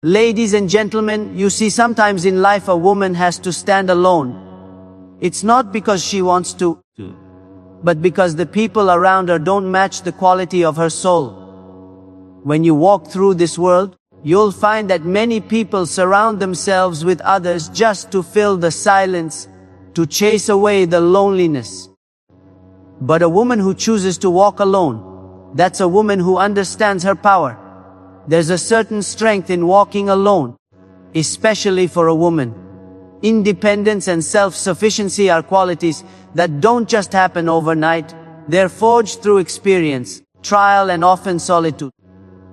Ladies and gentlemen, you see, sometimes in life a woman has to stand alone. It's not because she wants to, but because the people around her don't match the quality of her soul. When you walk through this world, you'll find that many people surround themselves with others just to fill the silence, to chase away the loneliness. But a woman who chooses to walk alone, that's a woman who understands her power. There's a certain strength in walking alone, especially for a woman. Independence and self-sufficiency are qualities that don't just happen overnight. They're forged through experience, trial, and often solitude.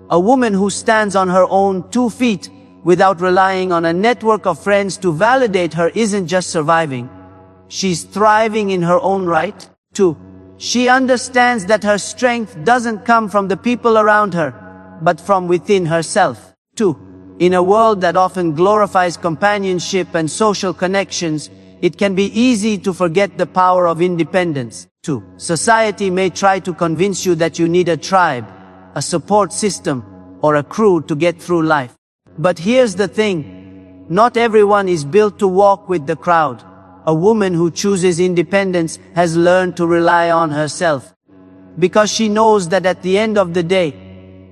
A woman who stands on her own 2 feet without relying on a network of friends to validate her isn't just surviving. She's thriving in her own right. 2. She understands that her strength doesn't come from the people around her, but from within herself. 2. In a world that often glorifies companionship and social connections, it can be easy to forget the power of independence. 2. Society may try to convince you that you need a tribe, a support system, or a crew to get through life. But here's the thing. Not everyone is built to walk with the crowd. A woman who chooses independence has learned to rely on herself, because she knows that at the end of the day,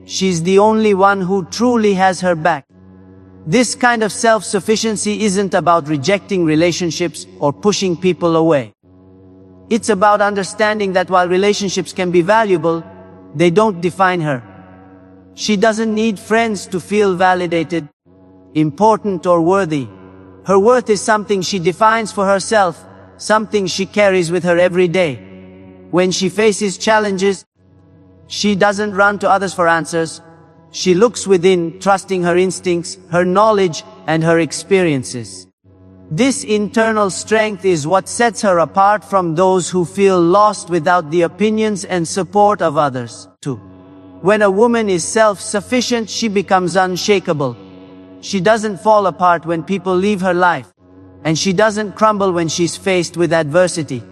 she's the only one who truly has her back. This kind of self-sufficiency isn't about rejecting relationships or pushing people away. It's about understanding that while relationships can be valuable, they don't define her. She doesn't need friends to feel validated, important, or worthy. Her worth is something she defines for herself, something she carries with her every day. When she faces challenges, she doesn't run to others for answers. She looks within, trusting her instincts, her knowledge, and her experiences. This internal strength is what sets her apart from those who feel lost without the opinions and support of others. 2. When a woman is self-sufficient, she becomes unshakable. She doesn't fall apart when people leave her life, and she doesn't crumble when she's faced with adversity.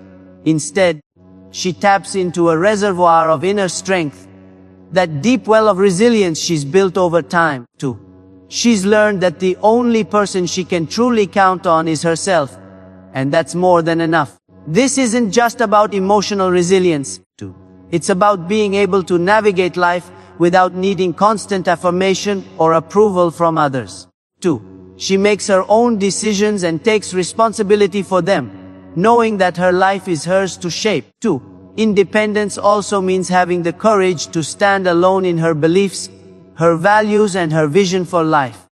Instead, she taps into a reservoir of inner strength, that deep well of resilience she's built over time. 2. She's learned that the only person she can truly count on is herself, and that's more than enough. This isn't just about emotional resilience. 2. It's about being able to navigate life without needing constant affirmation or approval from others. 2. She makes her own decisions and takes responsibility for them, knowing that her life is hers to shape. 2. Independence also means having the courage to stand alone in her beliefs, her values, and her vision for life.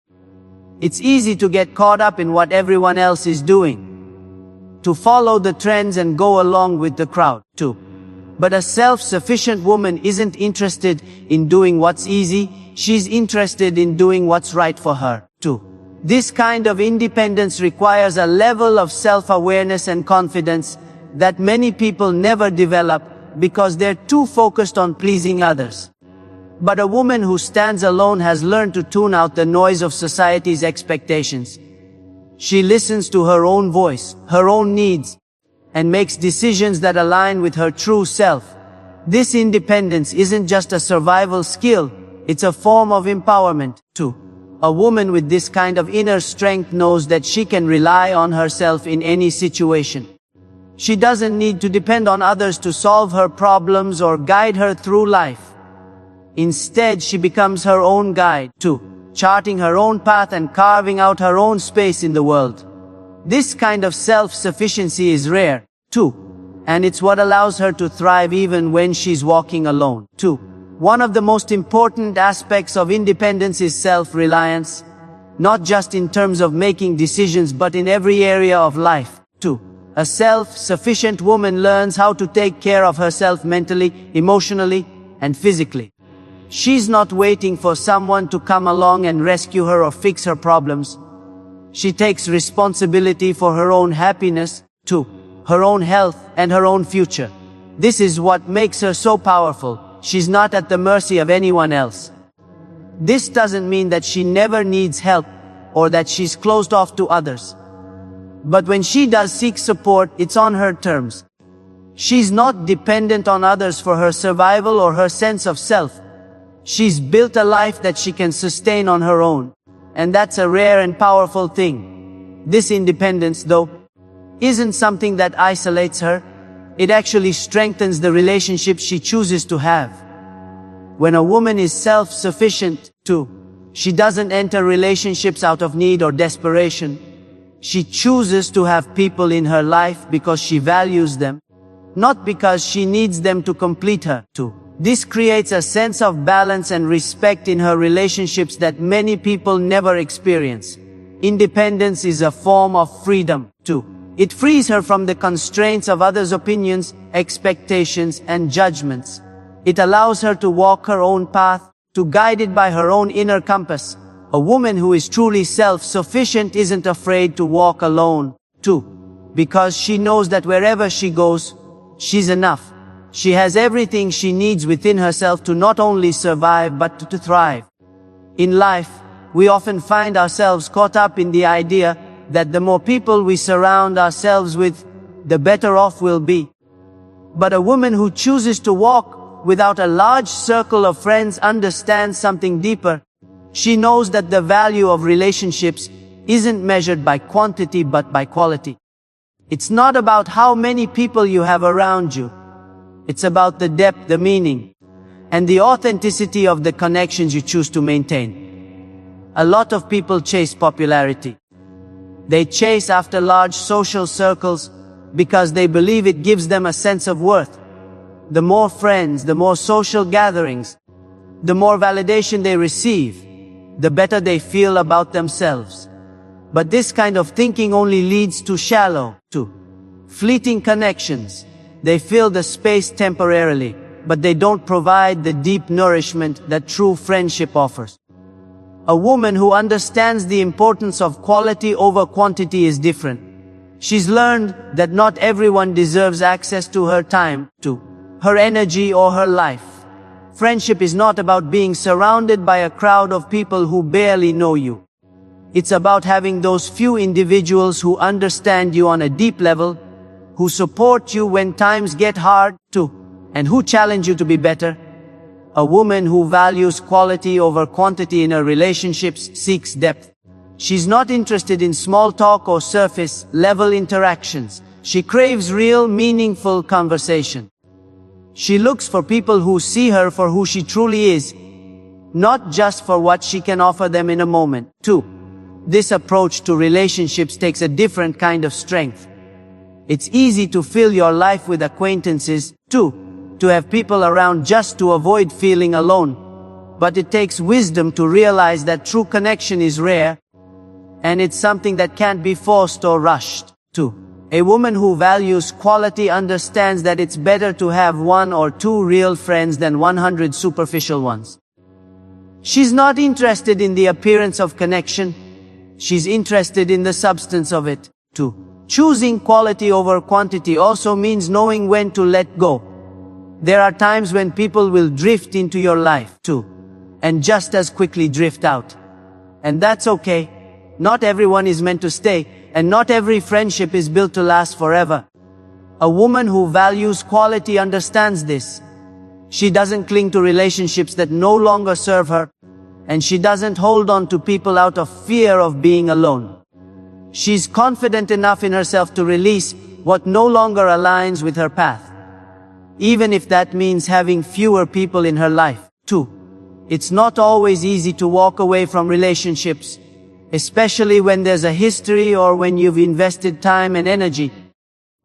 It's easy to get caught up in what everyone else is doing, to follow the trends and go along with the crowd. 2. But a self-sufficient woman isn't interested in doing what's easy, she's interested in doing what's right for her. 2. This kind of independence requires a level of self-awareness and confidence that many people never develop because they're too focused on pleasing others. But a woman who stands alone has learned to tune out the noise of society's expectations. She listens to her own voice, her own needs, and makes decisions that align with her true self. This independence isn't just a survival skill, it's a form of empowerment. 2. A woman with this kind of inner strength knows that she can rely on herself in any situation. She doesn't need to depend on others to solve her problems or guide her through life. Instead, she becomes her own guide. 2. Charting her own path and carving out her own space in the world. This kind of self-sufficiency is rare. 2. And it's what allows her to thrive even when she's walking alone. 2. One of the most important aspects of independence is self-reliance, not just in terms of making decisions but in every area of life. 2. A self-sufficient woman learns how to take care of herself mentally, emotionally, and physically. She's not waiting for someone to come along and rescue her or fix her problems. She takes responsibility for her own happiness, too, her own health, and her own future. This is what makes her so powerful. She's not at the mercy of anyone else. This doesn't mean that she never needs help, or that she's closed off to others. But when she does seek support, it's on her terms. She's not dependent on others for her survival or her sense of self. She's built a life that she can sustain on her own. And that's a rare and powerful thing. This independence, though, isn't something that isolates her. It actually strengthens the relationship she chooses to have. When a woman is self-sufficient, too, she doesn't enter relationships out of need or desperation. She chooses to have people in her life because she values them, not because she needs them to complete her, too. This creates a sense of balance and respect in her relationships that many people never experience. Independence is a form of freedom, too. It frees her from the constraints of others' opinions, expectations, and judgments. It allows her to walk her own path, to guide it by her own inner compass. A woman who is truly self-sufficient isn't afraid to walk alone, too, because she knows that wherever she goes, she's enough. She has everything she needs within herself to not only survive but to thrive. In life, we often find ourselves caught up in the idea that the more people we surround ourselves with, the better off we'll be. But a woman who chooses to walk without a large circle of friends understands something deeper. She knows that the value of relationships isn't measured by quantity but by quality. It's not about how many people you have around you. It's about the depth, the meaning, and the authenticity of the connections you choose to maintain. A lot of people chase popularity. They chase after large social circles because they believe it gives them a sense of worth. The more friends, the more social gatherings, the more validation they receive, the better they feel about themselves. But this kind of thinking only leads to shallow, to fleeting connections. They fill the space temporarily, but they don't provide the deep nourishment that true friendship offers. A woman who understands the importance of quality over quantity is different. She's learned that not everyone deserves access to her time, to her energy or her life. Friendship is not about being surrounded by a crowd of people who barely know you. It's about having those few individuals who understand you on a deep level, who support you when times get hard, too, and who challenge you to be better. A woman who values quality over quantity in her relationships seeks depth. She's not interested in small talk or surface-level interactions. She craves real, meaningful conversation. She looks for people who see her for who she truly is, not just for what she can offer them in a moment, too. This approach to relationships takes a different kind of strength. It's easy to fill your life with acquaintances, too, to have people around just to avoid feeling alone. But it takes wisdom to realize that true connection is rare, and it's something that can't be forced or rushed, too. A woman who values quality understands that it's better to have 1 or 2 real friends than 100 superficial ones. She's not interested in the appearance of connection. She's interested in the substance of it, too. Choosing quality over quantity also means knowing when to let go. There are times when people will drift into your life, too, and just as quickly drift out. And that's okay. Not everyone is meant to stay, and not every friendship is built to last forever. A woman who values quality understands this. She doesn't cling to relationships that no longer serve her, and she doesn't hold on to people out of fear of being alone. She's confident enough in herself to release what no longer aligns with her path, even if that means having fewer people in her life, too. It's not always easy to walk away from relationships, especially when there's a history or when you've invested time and energy.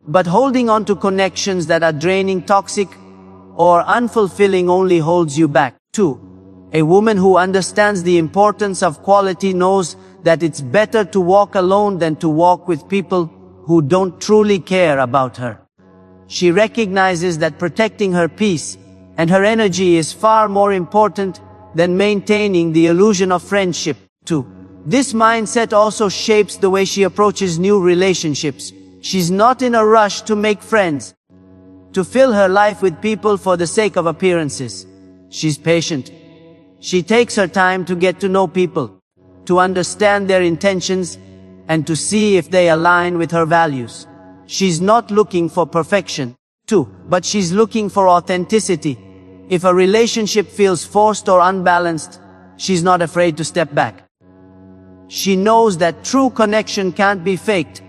But holding on to connections that are draining, toxic, or unfulfilling only holds you back, too. A woman who understands the importance of quality knows that it's better to walk alone than to walk with people who don't truly care about her. She recognizes that protecting her peace and her energy is far more important than maintaining the illusion of friendship, too. This mindset also shapes the way she approaches new relationships. She's not in a rush to make friends, to fill her life with people for the sake of appearances. She's patient. She takes her time to get to know people, to understand their intentions, and to see if they align with her values. She's not looking for perfection, too, but she's looking for authenticity. If a relationship feels forced or unbalanced, she's not afraid to step back. She knows that true connection can't be faked,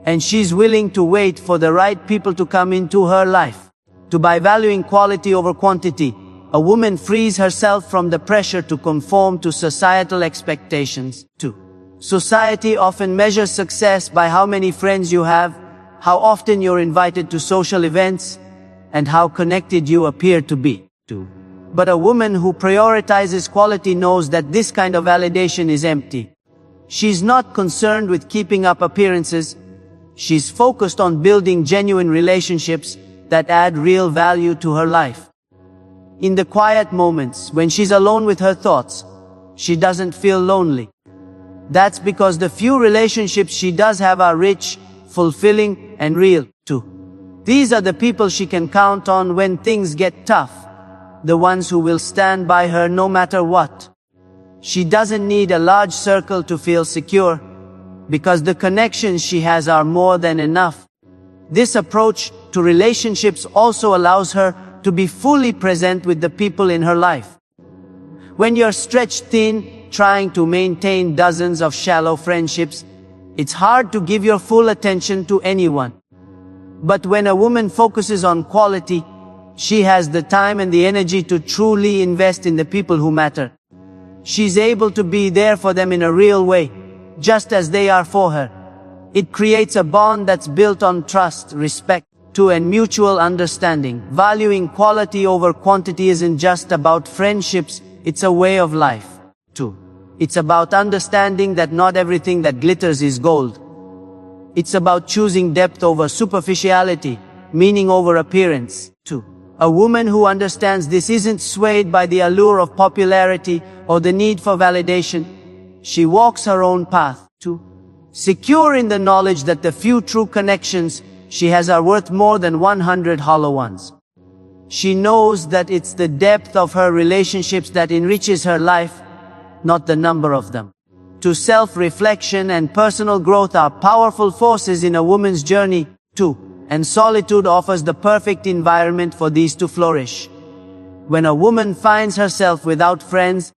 and she's willing to wait for the right people to come into her life. By valuing quality over quantity, a woman frees herself from the pressure to conform to societal expectations. 2. Society often measures success by how many friends you have, how often you're invited to social events, and how connected you appear to be. 2. But a woman who prioritizes quality knows that this kind of validation is empty. She's not concerned with keeping up appearances. She's focused on building genuine relationships that add real value to her life. In the quiet moments, when she's alone with her thoughts, she doesn't feel lonely. That's because the few relationships she does have are rich, fulfilling, and real, too. These are the people she can count on when things get tough, the ones who will stand by her no matter what. She doesn't need a large circle to feel secure, because the connections she has are more than enough. This approach to relationships also allows her to be fully present with the people in her life. When you're stretched thin, trying to maintain dozens of shallow friendships, it's hard to give your full attention to anyone. But when a woman focuses on quality, she has the time and the energy to truly invest in the people who matter. She's able to be there for them in a real way, just as they are for her. It creates a bond that's built on trust, respect, and mutual understanding. Valuing quality over quantity isn't just about friendships, it's a way of life. 2. It's about understanding that not everything that glitters is gold. It's about choosing depth over superficiality, meaning over appearance. 2. A woman who understands this isn't swayed by the allure of popularity or the need for validation. She walks her own path. 2. Secure in the knowledge that the few true connections she has are worth more than 100 hollow ones. She knows that it's the depth of her relationships that enriches her life, not the number of them. Self-reflection and personal growth are powerful forces in a woman's journey, too, and solitude offers the perfect environment for these to flourish. When a woman finds herself without friends,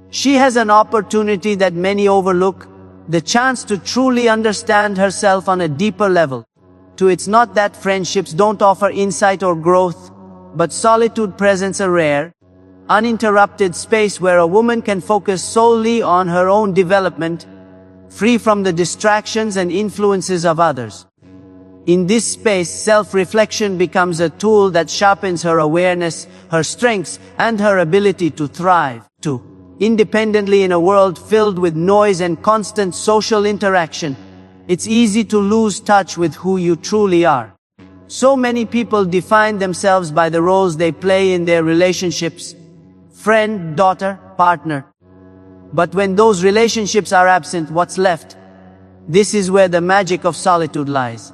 she has an opportunity that many overlook, the chance to truly understand herself on a deeper level. It's not that friendships don't offer insight or growth, but solitude presents a rare, uninterrupted space where a woman can focus solely on her own development, free from the distractions and influences of others. In this space, self-reflection becomes a tool that sharpens her awareness, her strengths, and her ability to thrive, independently in a world filled with noise and constant social interaction. It's easy to lose touch with who you truly are. So many people define themselves by the roles they play in their relationships: friend, daughter, partner. But when those relationships are absent, what's left? This is where the magic of solitude lies.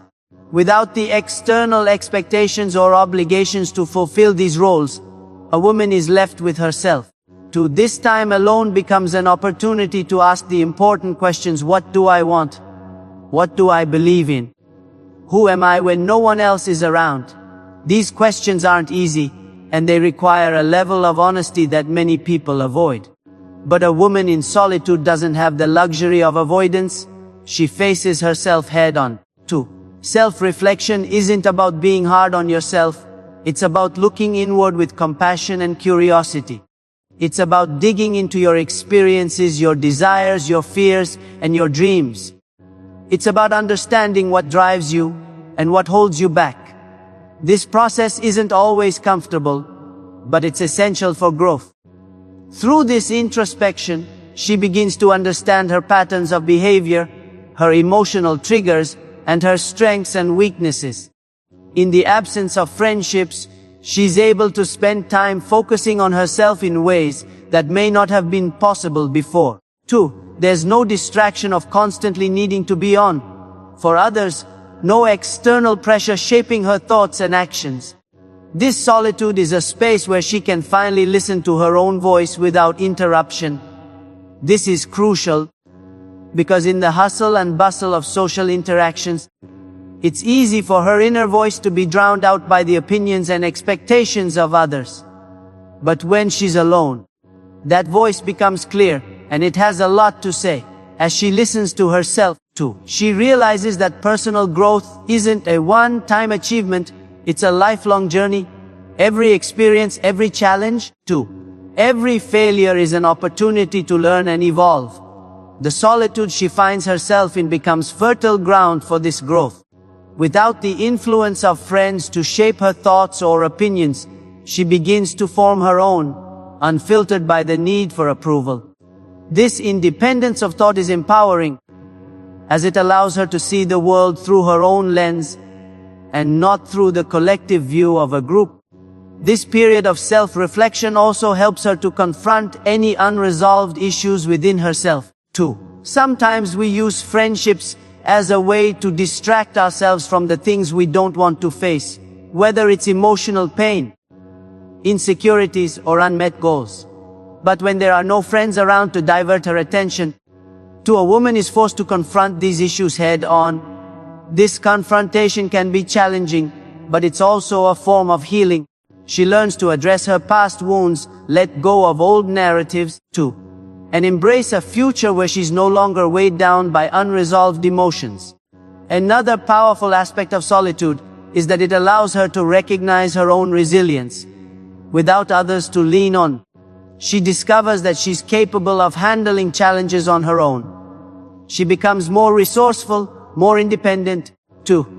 Without the external expectations or obligations to fulfill these roles, a woman is left with herself. This time alone becomes an opportunity to ask the important questions: what do I want? What do I believe in? Who am I when no one else is around? These questions aren't easy, and they require a level of honesty that many people avoid. But a woman in solitude doesn't have the luxury of avoidance. She faces herself head-on. Self-reflection isn't about being hard on yourself. It's about looking inward with compassion and curiosity. It's about digging into your experiences, your desires, your fears, and your dreams. It's about understanding what drives you and what holds you back. This process isn't always comfortable, but it's essential for growth. Through this introspection, she begins to understand her patterns of behavior, her emotional triggers, and her strengths and weaknesses. In the absence of friendships, she's able to spend time focusing on herself in ways that may not have been possible before. 2. There's no distraction of constantly needing to be on. For others, no external pressure shaping her thoughts and actions. This solitude is a space where she can finally listen to her own voice without interruption. This is crucial, because in the hustle and bustle of social interactions, it's easy for her inner voice to be drowned out by the opinions and expectations of others. But when she's alone, that voice becomes clear, and it has a lot to say. as she listens to herself. 2. She realizes that personal growth isn't a one-time achievement, it's a lifelong journey. Every experience, every challenge. 2. Every failure is an opportunity to learn and evolve. The solitude she finds herself in becomes fertile ground for this growth. Without the influence of friends to shape her thoughts or opinions, she begins to form her own, unfiltered by the need for approval. This independence of thought is empowering, as it allows her to see the world through her own lens and not through the collective view of a group. This period of self-reflection also helps her to confront any unresolved issues within herself. 2. Sometimes we use friendships as a way to distract ourselves from the things we don't want to face, whether it's emotional pain, insecurities, or unmet goals. But when there are no friends around to divert her attention, a woman is forced to confront these issues head-on. This confrontation can be challenging, but it's also a form of healing. She learns to address her past wounds, let go of old narratives, and embrace a future where she's no longer weighed down by unresolved emotions. Another powerful aspect of solitude is that it allows her to recognize her own resilience. Without others to lean on, she discovers that she's capable of handling challenges on her own. She becomes more resourceful, more independent,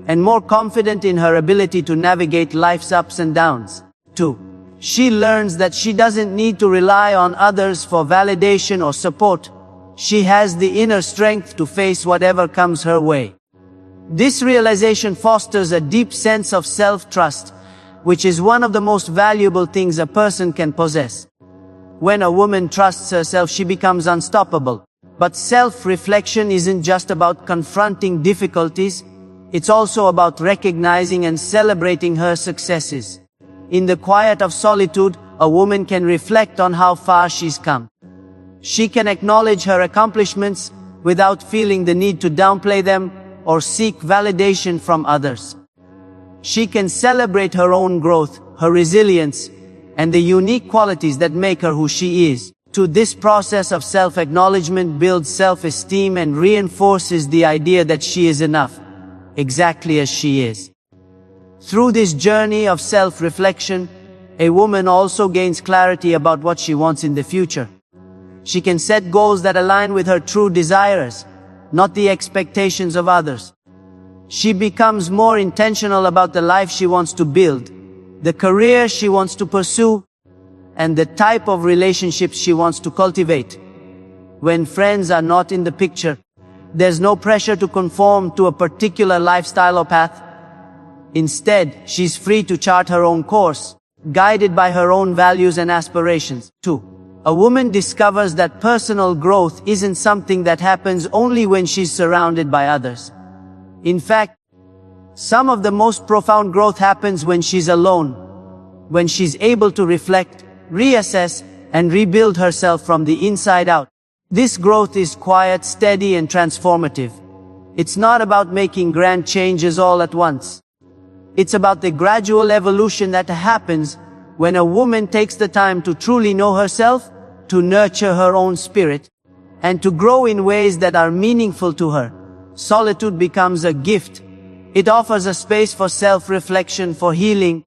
and more confident in her ability to navigate life's ups and downs. 2. She learns that she doesn't need to rely on others for validation or support. She has the inner strength to face whatever comes her way. This realization fosters a deep sense of self-trust, which is one of the most valuable things a person can possess. When a woman trusts herself, she becomes unstoppable. But self-reflection isn't just about confronting difficulties, it's also about recognizing and celebrating her successes. In the quiet of solitude, a woman can reflect on how far she's come. She can acknowledge her accomplishments without feeling the need to downplay them or seek validation from others. She can celebrate her own growth, her resilience, and the unique qualities that make her who she is. This process of self-acknowledgement builds self-esteem and reinforces the idea that she is enough, exactly as she is. Through this journey of self-reflection, a woman also gains clarity about what she wants in the future. She can set goals that align with her true desires, not the expectations of others. She becomes more intentional about the life she wants to build, the career she wants to pursue, and the type of relationships she wants to cultivate. When friends are not in the picture, there's no pressure to conform to a particular lifestyle or path. Instead, she's free to chart her own course, guided by her own values and aspirations. 2. A woman discovers that personal growth isn't something that happens only when she's surrounded by others. In fact, some of the most profound growth happens when she's alone, when she's able to reflect, reassess, and rebuild herself from the inside out. This growth is quiet, steady, and transformative. It's not about making grand changes all at once. It's about the gradual evolution that happens when a woman takes the time to truly know herself, to nurture her own spirit, and to grow in ways that are meaningful to her. Solitude becomes a gift. It offers a space for self-reflection, for healing,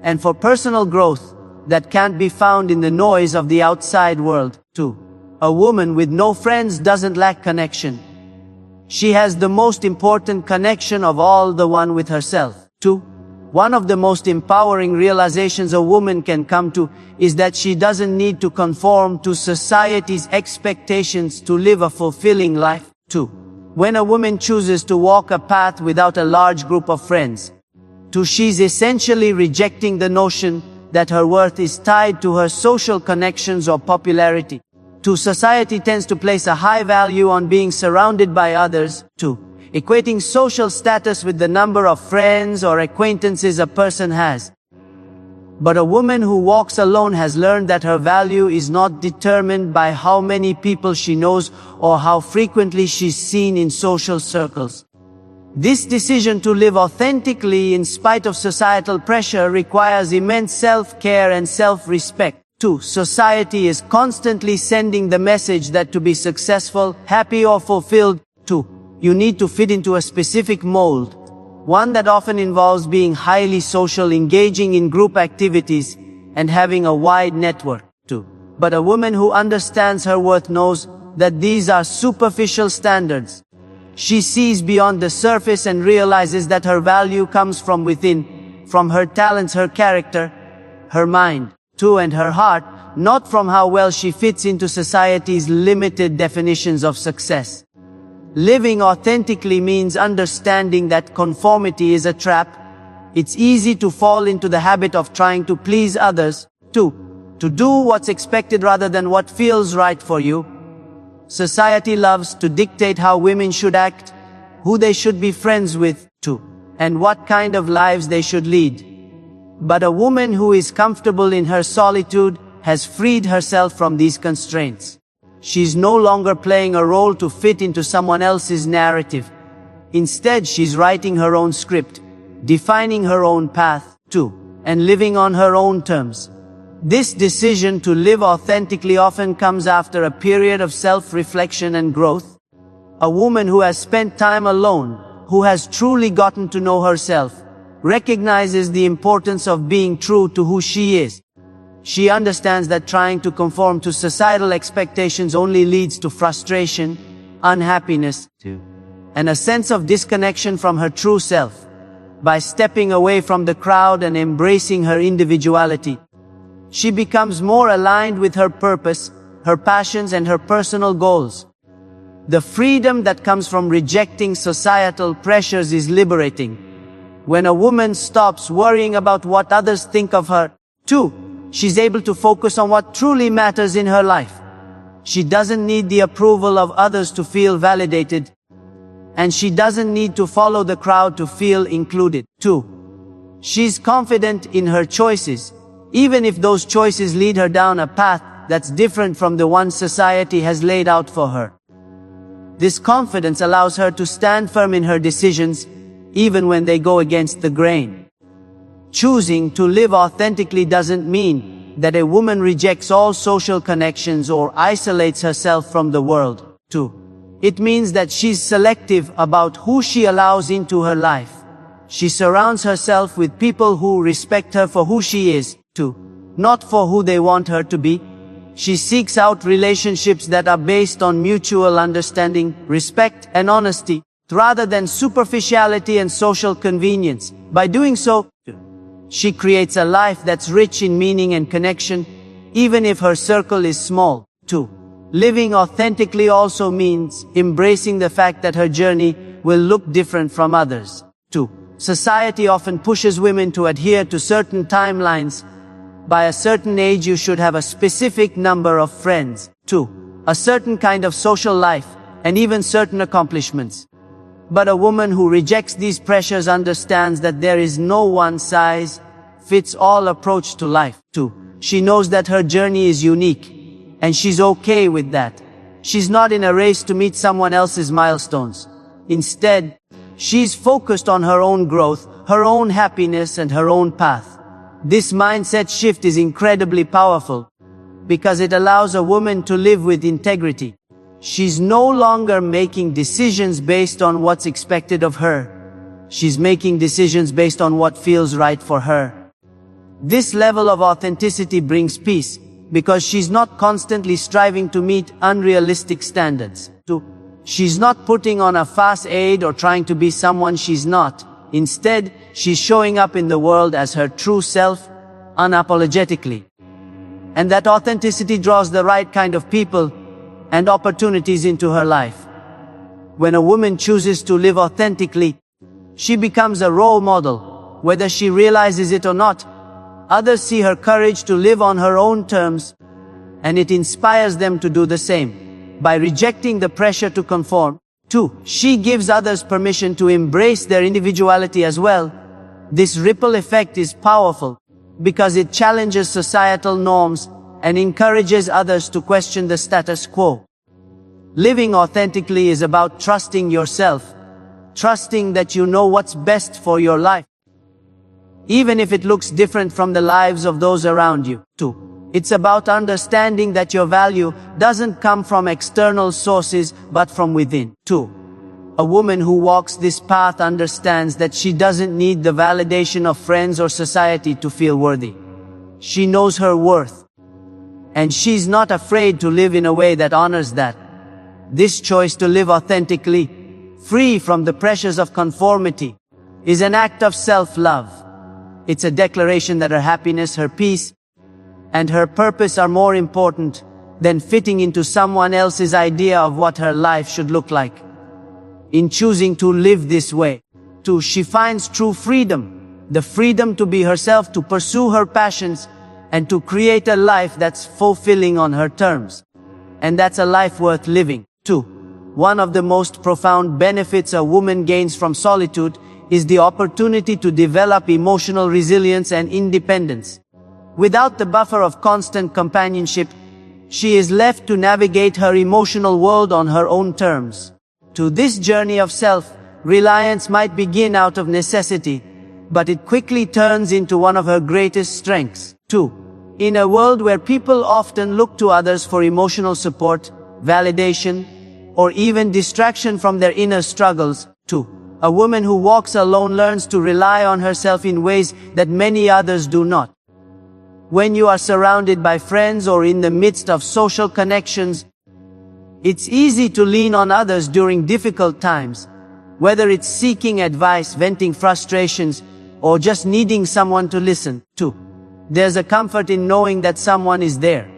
and for personal growth that can't be found in the noise of the outside world. 2. A woman with no friends doesn't lack connection. She has the most important connection of all, the one with herself. 2. One of the most empowering realizations a woman can come to is that she doesn't need to conform to society's expectations to live a fulfilling life. 2. When a woman chooses to walk a path without a large group of friends, she's essentially rejecting the notion that her worth is tied to her social connections or popularity. Society tends to place a high value on being surrounded by others, equating social status with the number of friends or acquaintances a person has. But a woman who walks alone has learned that her value is not determined by how many people she knows or how frequently she's seen in social circles. This decision to live authentically in spite of societal pressure requires immense self-care and self-respect. 2. Society is constantly sending the message that to be successful, happy or fulfilled, 2. You need to fit into a specific mold. One that often involves being highly social, engaging in group activities, and having a wide network, 2. But a woman who understands her worth knows that these are superficial standards. She sees beyond the surface and realizes that her value comes from within, from her talents, her character, her mind, 2, and her heart, not from how well she fits into society's limited definitions of success. Living authentically means understanding that conformity is a trap. It's easy to fall into the habit of trying to please others, 2, to do what's expected rather than what feels right for you. Society loves to dictate how women should act, who they should be friends with, 2, and what kind of lives they should lead. But a woman who is comfortable in her solitude has freed herself from these constraints. She's no longer playing a role to fit into someone else's narrative. Instead, she's writing her own script, defining her own path, 2, and living on her own terms. This decision to live authentically often comes after a period of self-reflection and growth. A woman who has spent time alone, who has truly gotten to know herself, recognizes the importance of being true to who she is. She understands that trying to conform to societal expectations only leads to frustration, unhappiness, and a sense of disconnection from her true self. By stepping away from the crowd and embracing her individuality, she becomes more aligned with her purpose, her passions, and her personal goals. The freedom that comes from rejecting societal pressures is liberating. When a woman stops worrying about what others think of her, 2, she's able to focus on what truly matters in her life. She doesn't need the approval of others to feel validated, and she doesn't need to follow the crowd to feel included. 2. She's confident in her choices, even if those choices lead her down a path that's different from the one society has laid out for her. This confidence allows her to stand firm in her decisions, even when they go against the grain. Choosing to live authentically doesn't mean that a woman rejects all social connections or isolates herself from the world, 2. It means that she's selective about who she allows into her life. She surrounds herself with people who respect her for who she is, 2, not for who they want her to be. She seeks out relationships that are based on mutual understanding, respect, and honesty, rather than superficiality and social convenience. By doing so, she creates a life that's rich in meaning and connection, even if her circle is small. 2. Living authentically also means embracing the fact that her journey will look different from others. 2. Society often pushes women to adhere to certain timelines. By a certain age you should have a specific number of friends, 2, a certain kind of social life, and even certain accomplishments. But a woman who rejects these pressures understands that there is no one-size-fits-all approach to life, 2. She knows that her journey is unique, and she's okay with that. She's not in a race to meet someone else's milestones. Instead, she's focused on her own growth, her own happiness, and her own path. This mindset shift is incredibly powerful because it allows a woman to live with integrity. She's no longer making decisions based on what's expected of her. She's making decisions based on what feels right for her. This level of authenticity brings peace because she's not constantly striving to meet unrealistic standards. 2. She's not putting on a facade or trying to be someone she's not. Instead, she's showing up in the world as her true self, unapologetically. And that authenticity draws the right kind of people and opportunities into her life. When a woman chooses to live authentically, she becomes a role model. Whether she realizes it or not, others see her courage to live on her own terms, and it inspires them to do the same. By rejecting the pressure to conform, 2. She gives others permission to embrace their individuality as well. This ripple effect is powerful because it challenges societal norms and encourages others to question the status quo. Living authentically is about trusting yourself, trusting that you know what's best for your life, even if it looks different from the lives of those around you. 2. It's about understanding that your value doesn't come from external sources but from within. 2. A woman who walks this path understands that she doesn't need the validation of friends or society to feel worthy. She knows her worth. And she's not afraid to live in a way that honors that. This choice to live authentically, free from the pressures of conformity, is an act of self-love. It's a declaration that her happiness, her peace, and her purpose are more important than fitting into someone else's idea of what her life should look like. In choosing to live this way, 2, she finds true freedom, the freedom to be herself, to pursue her passions, and to create a life that's fulfilling on her terms. And that's a life worth living. 2. One of the most profound benefits a woman gains from solitude is the opportunity to develop emotional resilience and independence. Without the buffer of constant companionship, she is left to navigate her emotional world on her own terms. To this journey of self-reliance might begin out of necessity, but it quickly turns into one of her greatest strengths. 2. In a world where people often look to others for emotional support, validation, or even distraction from their inner struggles, 2. A woman who walks alone learns to rely on herself in ways that many others do not. When you are surrounded by friends or in the midst of social connections, it's easy to lean on others during difficult times, whether it's seeking advice, venting frustrations, or just needing someone to listen to. There's a comfort in knowing that someone is there.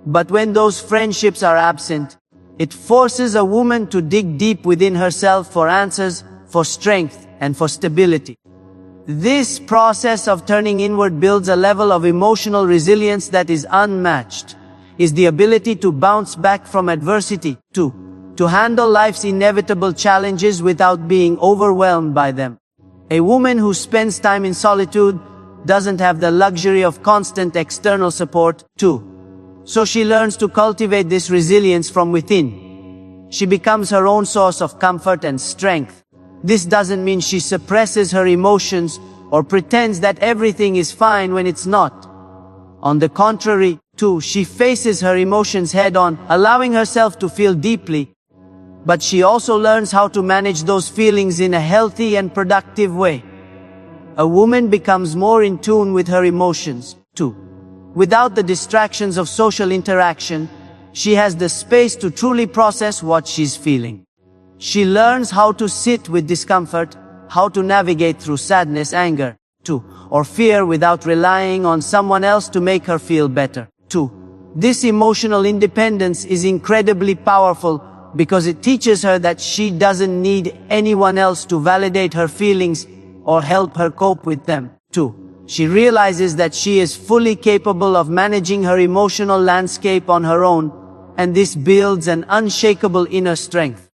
But when those friendships are absent, it forces a woman to dig deep within herself for answers, for strength, and for stability. This process of turning inward builds a level of emotional resilience that is unmatched. Is the ability to bounce back from adversity, 2. To handle life's inevitable challenges without being overwhelmed by them. A woman who spends time in solitude doesn't have the luxury of constant external support, 2. So she learns to cultivate this resilience from within. She becomes her own source of comfort and strength. This doesn't mean she suppresses her emotions or pretends that everything is fine when it's not. On the contrary, 2. She faces her emotions head-on, allowing herself to feel deeply. But she also learns how to manage those feelings in a healthy and productive way. A woman becomes more in tune with her emotions, 2. Without the distractions of social interaction, she has the space to truly process what she's feeling. She learns how to sit with discomfort, how to navigate through sadness, anger, 2, or fear without relying on someone else to make her feel better. 2. This emotional independence is incredibly powerful because it teaches her that she doesn't need anyone else to validate her feelings or help her cope with them. 2. She realizes that she is fully capable of managing her emotional landscape on her own, and this builds an unshakable inner strength.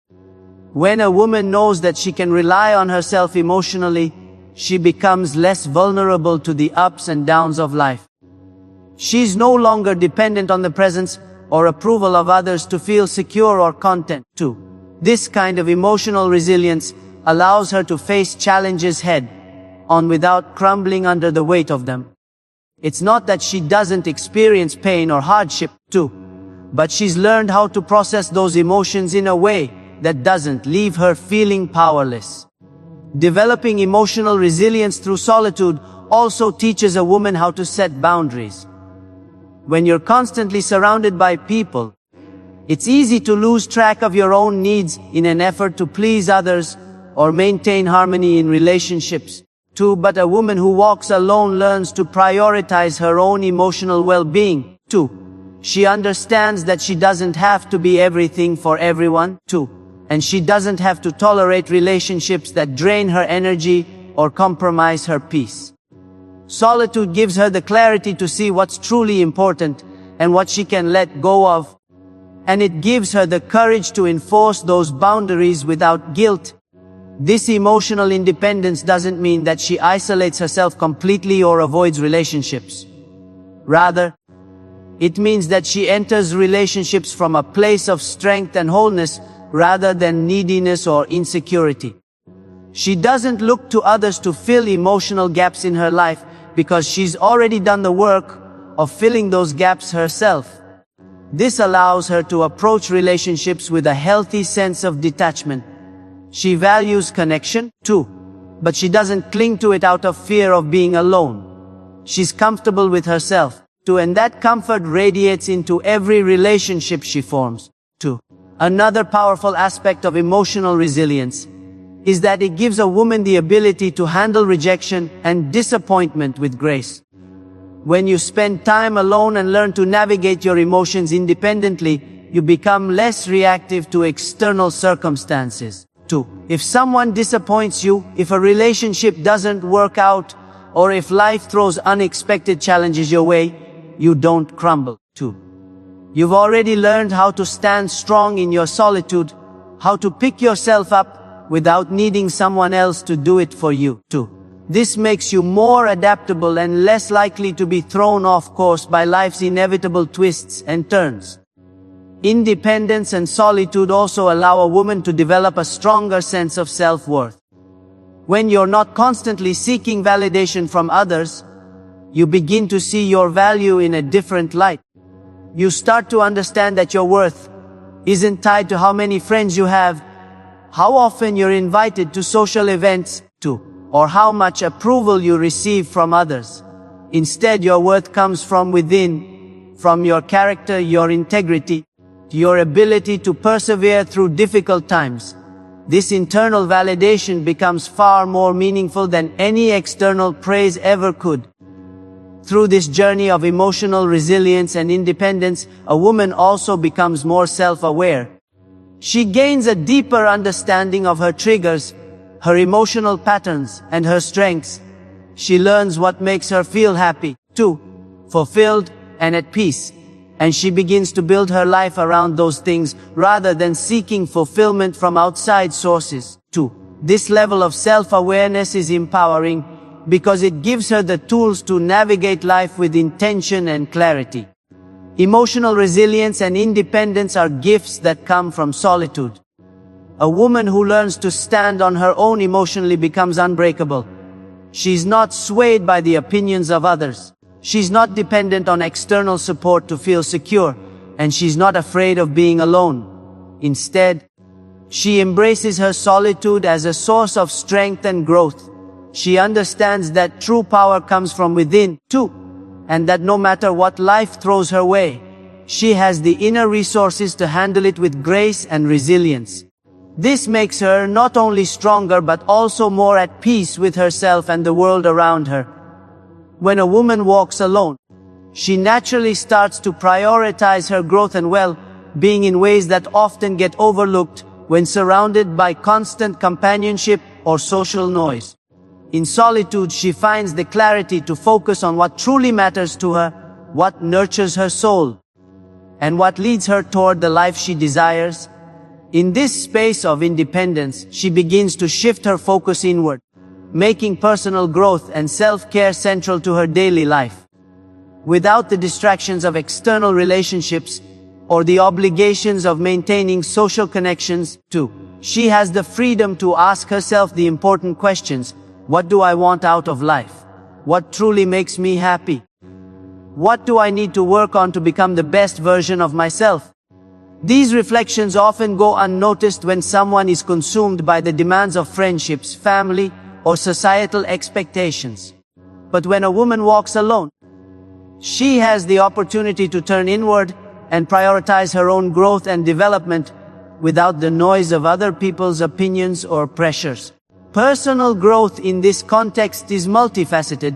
When a woman knows that she can rely on herself emotionally, she becomes less vulnerable to the ups and downs of life. She's no longer dependent on the presence or approval of others to feel secure or content. 2. This kind of emotional resilience allows her to face challenges head-on without crumbling under the weight of them. It's not that she doesn't experience pain or hardship, 2, but she's learned how to process those emotions in a way that doesn't leave her feeling powerless. Developing emotional resilience through solitude also teaches a woman how to set boundaries. When you're constantly surrounded by people, it's easy to lose track of your own needs in an effort to please others or maintain harmony in relationships. 2. But a woman who walks alone learns to prioritize her own emotional well-being. 2. She understands that she doesn't have to be everything for everyone. 2. And she doesn't have to tolerate relationships that drain her energy or compromise her peace. Solitude gives her the clarity to see what's truly important and what she can let go of. And it gives her the courage to enforce those boundaries without guilt. This emotional independence doesn't mean that she isolates herself completely or avoids relationships. Rather, it means that she enters relationships from a place of strength and wholeness rather than neediness or insecurity. She doesn't look to others to fill emotional gaps in her life because she's already done the work of filling those gaps herself. This allows her to approach relationships with a healthy sense of detachment. She values connection, too, but she doesn't cling to it out of fear of being alone. She's comfortable with herself, too, and that comfort radiates into every relationship she forms, too. Another powerful aspect of emotional resilience is that it gives a woman the ability to handle rejection and disappointment with grace. When you spend time alone and learn to navigate your emotions independently, you become less reactive to external circumstances. 2. If someone disappoints you, if a relationship doesn't work out, or if life throws unexpected challenges your way, you don't crumble. 2. You've already learned how to stand strong in your solitude, how to pick yourself up without needing someone else to do it for you. 2. This makes you more adaptable and less likely to be thrown off course by life's inevitable twists and turns. Independence and solitude also allow a woman to develop a stronger sense of self-worth. When you're not constantly seeking validation from others, you begin to see your value in a different light. You start to understand that your worth isn't tied to how many friends you have, how often you're invited to social events, or how much approval you receive from others. Instead, your worth comes from within, from your character, your integrity, your ability to persevere through difficult times. This internal validation becomes far more meaningful than any external praise ever could. Through this journey of emotional resilience and independence, a woman also becomes more self-aware. She gains a deeper understanding of her triggers, her emotional patterns, and her strengths. She learns what makes her feel happy, too, fulfilled, and at peace. And she begins to build her life around those things rather than seeking fulfillment from outside sources, too. This level of self-awareness is empowering because it gives her the tools to navigate life with intention and clarity. Emotional resilience and independence are gifts that come from solitude. A woman who learns to stand on her own emotionally becomes unbreakable. She's not swayed by the opinions of others. She's not dependent on external support to feel secure, and she's not afraid of being alone. Instead, she embraces her solitude as a source of strength and growth. She understands that true power comes from within, too, and that no matter what life throws her way, she has the inner resources to handle it with grace and resilience. This makes her not only stronger but also more at peace with herself and the world around her. When a woman walks alone, she naturally starts to prioritize her growth and well-being in ways that often get overlooked when surrounded by constant companionship or social noise. In solitude, she finds the clarity to focus on what truly matters to her, what nurtures her soul, and what leads her toward the life she desires. In this space of independence, she begins to shift her focus inward, making personal growth and self-care central to her daily life. Without the distractions of external relationships or the obligations of maintaining social connections, too, she has the freedom to ask herself the important questions. What do I want out of life? What truly makes me happy? What do I need to work on to become the best version of myself? These reflections often go unnoticed when someone is consumed by the demands of friendships, family, or societal expectations. But when a woman walks alone, she has the opportunity to turn inward and prioritize her own growth and development without the noise of other people's opinions or pressures. Personal growth in this context is multifaceted.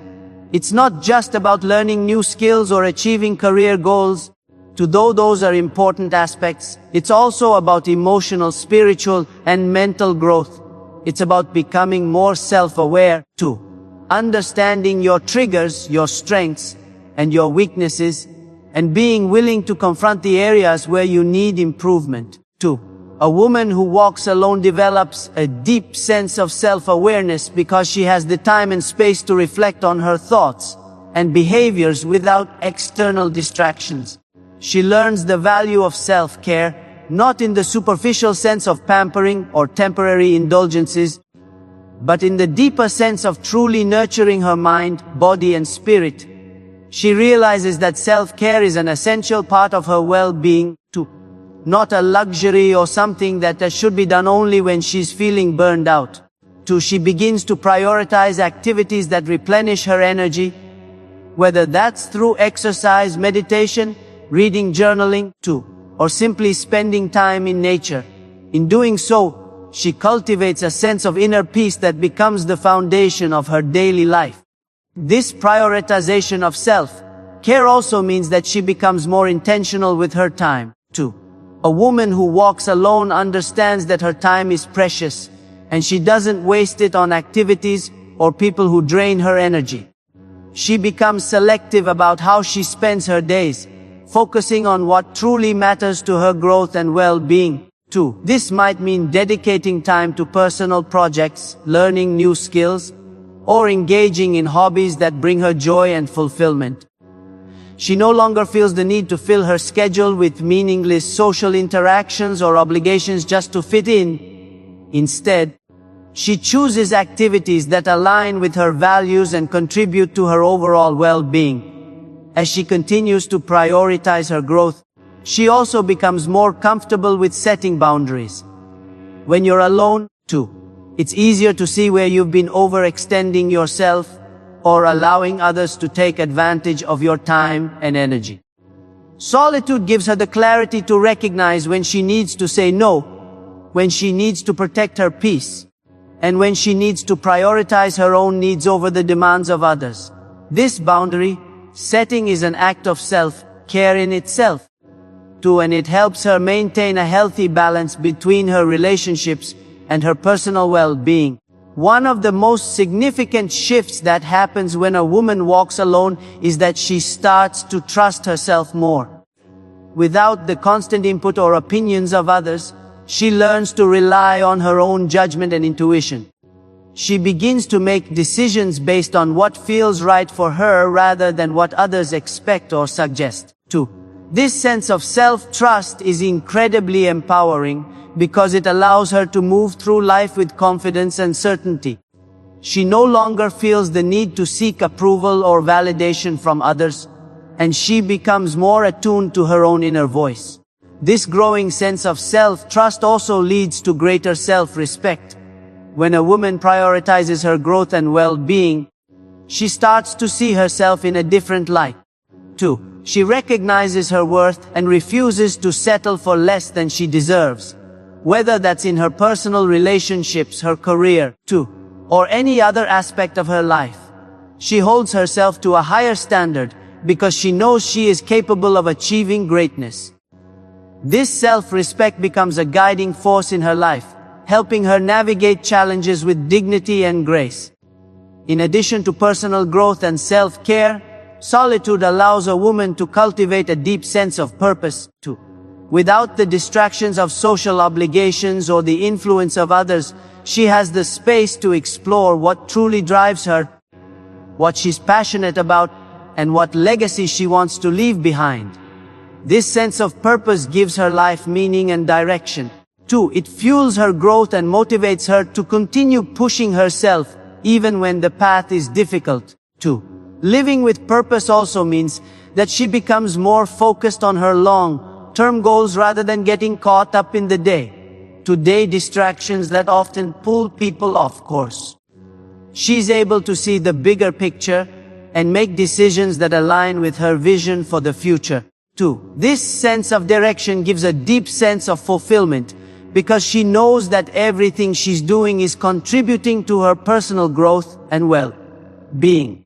It's not just about learning new skills or achieving career goals. Though those are important aspects, it's also about emotional, spiritual, and mental growth. It's about becoming more self-aware, too. Understanding your triggers, your strengths, and your weaknesses, and being willing to confront the areas where you need improvement, too. A woman who walks alone develops a deep sense of self-awareness because she has the time and space to reflect on her thoughts and behaviors without external distractions. She learns the value of self-care, not in the superficial sense of pampering or temporary indulgences, but in the deeper sense of truly nurturing her mind, body, and spirit. She realizes that self-care is an essential part of her well-being, too. Not a luxury or something that should be done only when she's feeling burned out. 2. She begins to prioritize activities that replenish her energy, whether that's through exercise, meditation, reading, journaling, 2. Or simply spending time in nature. In doing so, she cultivates a sense of inner peace that becomes the foundation of her daily life. This prioritization of self-care also means that she becomes more intentional with her time, too. A woman who walks alone understands that her time is precious, and she doesn't waste it on activities or people who drain her energy. She becomes selective about how she spends her days, focusing on what truly matters to her growth and well-being. 2. This might mean dedicating time to personal projects, learning new skills, or engaging in hobbies that bring her joy and fulfillment. She no longer feels the need to fill her schedule with meaningless social interactions or obligations just to fit in. Instead, she chooses activities that align with her values and contribute to her overall well-being. As she continues to prioritize her growth, she also becomes more comfortable with setting boundaries. When you're alone, too, it's easier to see where you've been overextending yourself or allowing others to take advantage of your time and energy. Solitude gives her the clarity to recognize when she needs to say no, when she needs to protect her peace, and when she needs to prioritize her own needs over the demands of others. This boundary setting is an act of self-care in itself, too, and it helps her maintain a healthy balance between her relationships and her personal well-being. One of the most significant shifts that happens when a woman walks alone is that she starts to trust herself more. Without the constant input or opinions of others, she learns to rely on her own judgment and intuition. She begins to make decisions based on what feels right for her rather than what others expect or suggest. 2. This sense of self-trust is incredibly empowering because it allows her to move through life with confidence and certainty. She no longer feels the need to seek approval or validation from others, and she becomes more attuned to her own inner voice. This growing sense of self-trust also leads to greater self-respect. When a woman prioritizes her growth and well-being, she starts to see herself in a different light. 2. She recognizes her worth and refuses to settle for less than she deserves. Whether that's in her personal relationships, her career, too, or any other aspect of her life. She holds herself to a higher standard because she knows she is capable of achieving greatness. This self-respect becomes a guiding force in her life, helping her navigate challenges with dignity and grace. In addition to personal growth and self-care, solitude allows a woman to cultivate a deep sense of purpose, too. Without the distractions of social obligations or the influence of others, she has the space to explore what truly drives her, what she's passionate about, and what legacy she wants to leave behind. This sense of purpose gives her life meaning and direction. 2. It fuels her growth and motivates her to continue pushing herself, even when the path is difficult. 2. Living with purpose also means that she becomes more focused on her long-term goals rather than getting caught up in the day-to-day distractions that often pull people off course. She's able to see the bigger picture and make decisions that align with her vision for the future. 2. This sense of direction gives a deep sense of fulfillment because she knows that everything she's doing is contributing to her personal growth and well-being.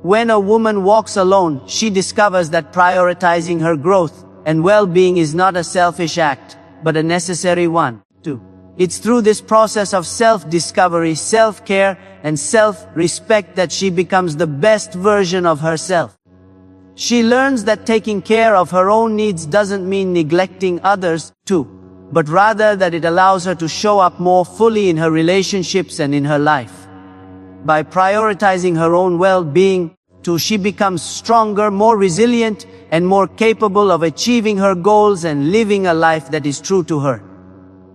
When a woman walks alone, she discovers that prioritizing her growth and well-being is not a selfish act, but a necessary one. 2. It's through this process of self-discovery, self-care, and self-respect that she becomes the best version of herself. She learns that taking care of her own needs doesn't mean neglecting others, too, but rather that it allows her to show up more fully in her relationships and in her life. By prioritizing her own well-being, too, she becomes stronger, more resilient, and more capable of achieving her goals and living a life that is true to her.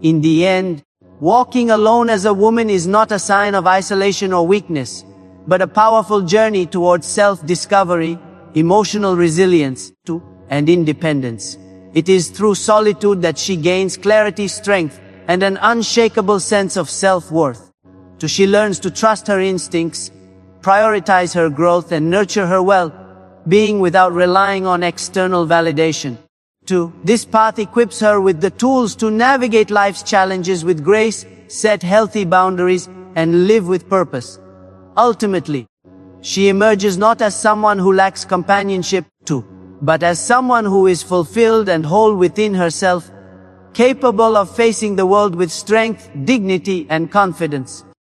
In the end, walking alone as a woman is not a sign of isolation or weakness, but a powerful journey towards self-discovery, emotional resilience, 2, and independence. It is through solitude that she gains clarity, strength, and an unshakable sense of self-worth. 2. She learns to trust her instincts, prioritize her growth, and nurture her well-being without relying on external validation. 2. This path equips her with the tools to navigate life's challenges with grace, set healthy boundaries, and live with purpose. Ultimately, she emerges not as someone who lacks companionship, 2, but as someone who is fulfilled and whole within herself, capable of facing the world with strength, dignity, and confidence.